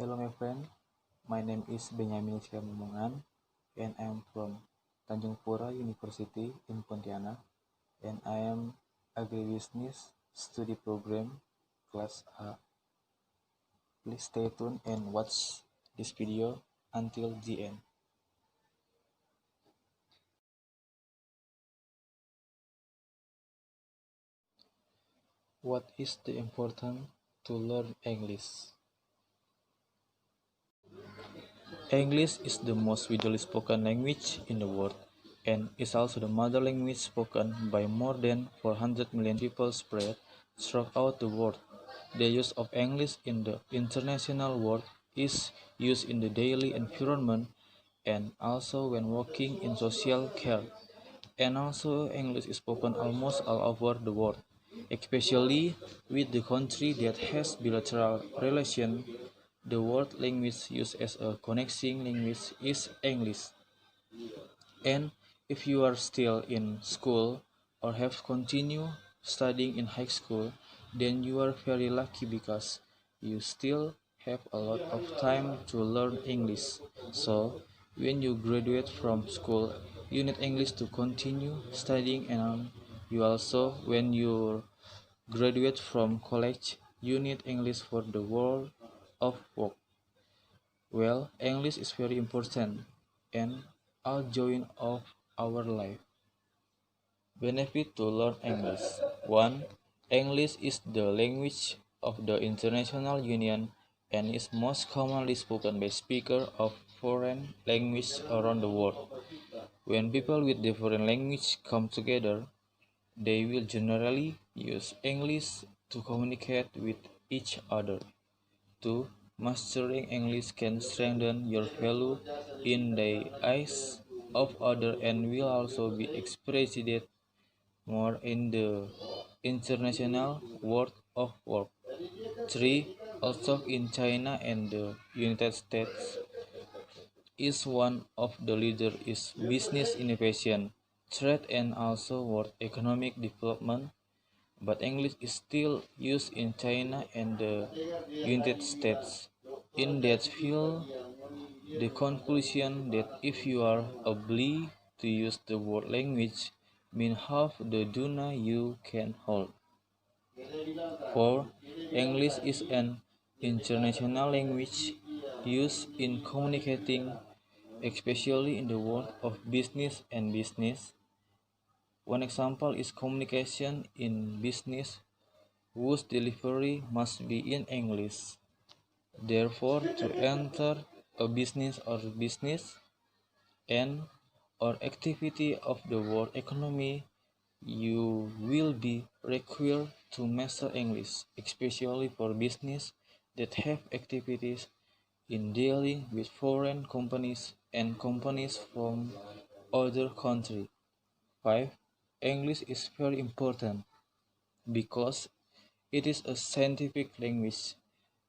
Hello my friend, my name is Benyamin Momongan and I am from Tanjung Pura University in Pontianak and I am Agribusiness Study Program Class A. Please stay tuned and watch this video until the end. What is the important to learn English? English is the most widely spoken language in the world and is also the mother language spoken by more than 400 million people spread throughout the world. The use of English in the international world is used in the daily environment and also when working in social care. And also English is spoken almost all over the world, especially with the country that has bilateral relation. The world language used as a connecting language is English. And if you are still in school or have continued studying in high school, then you are very lucky because you still have a lot of time to learn English. So, when you graduate from school, you need English to continue studying, and you also, when you graduate from college, you need English for the world of work. Well, English is very important and a joy of our life. Benefit to learn English. 1. English is the language of the International Union and is most commonly spoken by speakers of foreign language around the world. When people with different language come together, they will generally use English to communicate with each other. 2. Mastering English can strengthen your value in the eyes of others and will also be expressed more in the international world of work. 3. Also in China and the United States is one of the leaders is business innovation, trade and also world economic development, but English is still used in China and the United States. In that field, the conclusion that if you are able to use the world language mean half the dunya you can hold. 4. English is an international language used in communicating, especially in the world of business and business. One example is communication in business whose delivery must be in English. Therefore, to enter a business and or activity of the world economy, you will be required to master English, especially for business that have activities in dealing with foreign companies and companies from other countries. 5. English is very important because it is a scientific language,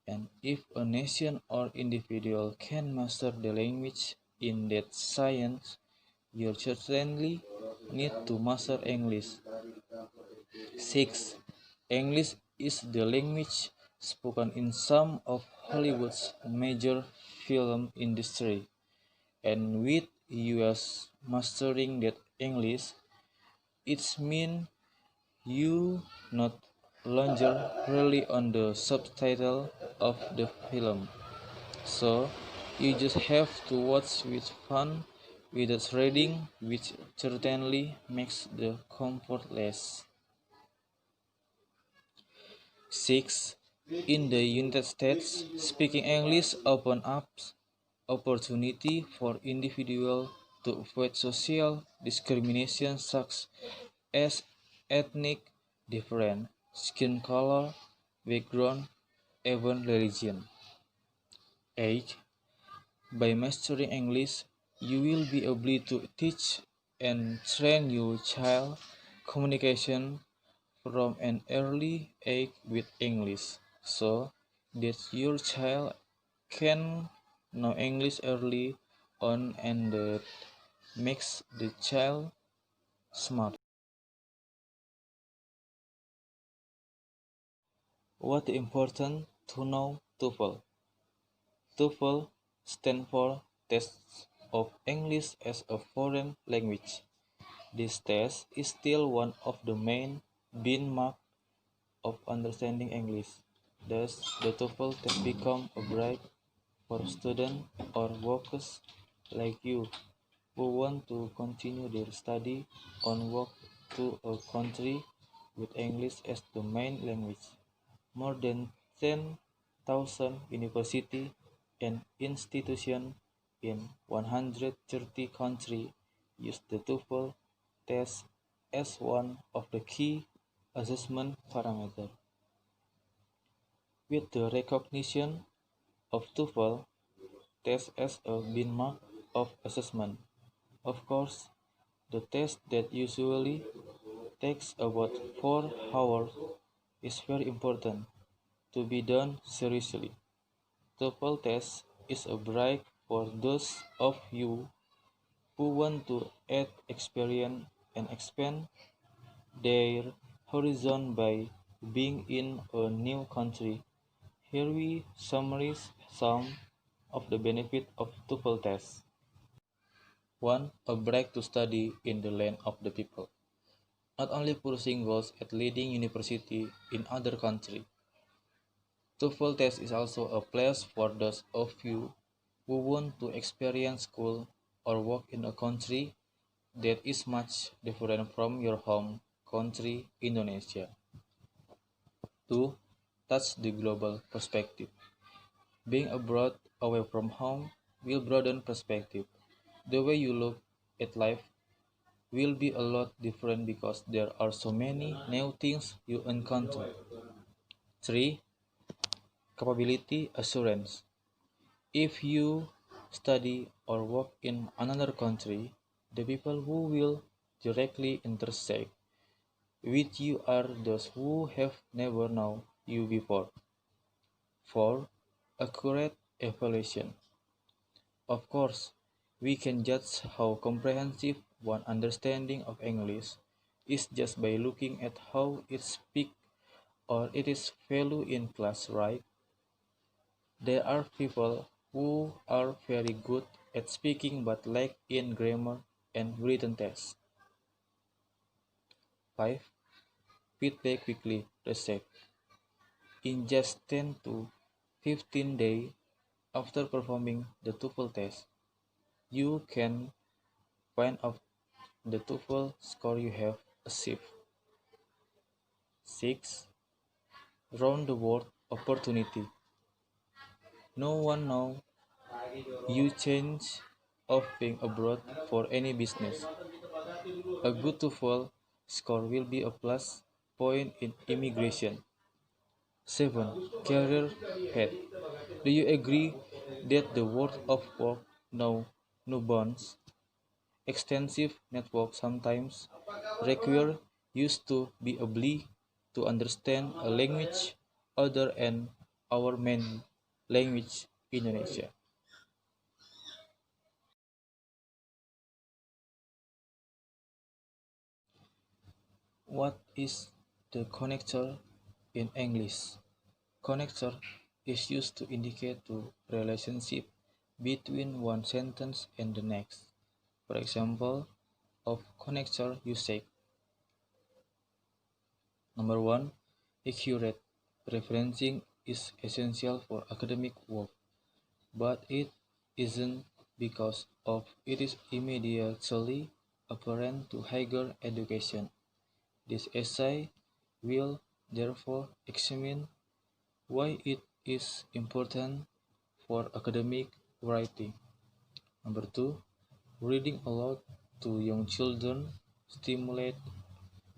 and if a nation or individual can master the language in that science, you certainly need to master English. 6. English is the language spoken in some of Hollywood's major film industry, and with US mastering that English, it means you not longer rely on the subtitle of the film. So you just have to watch with fun without reading, which certainly makes the comfort less. 6. In the United States, speaking English opens up opportunity for individuals to avoid social discrimination such as ethnic difference, skin color, background, even religion. 8. By mastering English, you will be able to teach and train your child communication from an early age with English, so that your child can know English early on and that makes the child smart. What important to know TOEFL? TOEFL stands for Test of English as a Foreign Language. This test is still one of the main benchmarks of understanding English. Thus, the TOEFL test become a break for students or workers like you who want to continue their study or work to a country with English as the main language. More than 10,000 universities and institutions in 130 countries use the TOEFL test as one of the key assessment parameters. With the recognition of TOEFL test as a benchmark of assessment, of course, the test that usually takes about 4 hours is very important to be done seriously. TOEFL test is a break for those of you who want to add experience and expand their horizon by being in a new country. Here we summarize some of the benefits of TOEFL test. 1. A break to study in the land of the people. Not only pursuing goals at leading university in other country, TOEFL test is also a place for those of you who want to experience school or work in a country that is much different from your home country, Indonesia. 2. Touch the global perspective. Being abroad, away from home, will broaden perspective. The way you look at life will be a lot different because there are so many new things you encounter. 3. Capability assurance. If you study or work in another country, the people who will directly intersect with you are those who have never known you before. 4. Accurate evaluation. Of course, we can judge how comprehensive one understanding of English is just by looking at how it speaks or it is valued in class, right? There are people who are very good at speaking but lack in grammar and written tests. 5. Feedback quickly reset. In just 10 to 15 days after performing the TOEFL test, you can find out the TOEFL score you have achieved. 6. Round the world opportunity. No one knows you change of being abroad for any business. A good TOEFL score will be a plus point in immigration. 7. Career path. Do you agree that the world of work now no bounds? Extensive networks sometimes require used to be able to understand a language other than our main language, Indonesia. What is the connector in English? Connector is used to indicate the relationship between one sentence and the next. For example, of connector usage. Number 1. Accurate. Referencing is essential for academic work, but it isn't because of it is immediately apparent to higher education. This essay will therefore examine why it is important for academic writing. Number 2. Reading aloud to young children stimulate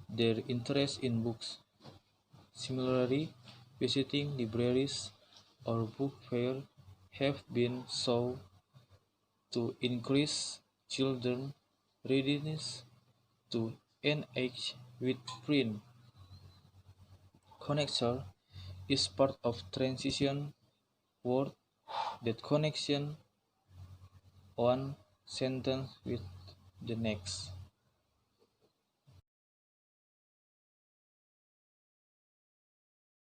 their interest in books. Similarly, visiting libraries or book fairs have been shown to increase children's readiness to engage with print. Connector is part of transition word that connection one sentence with the next.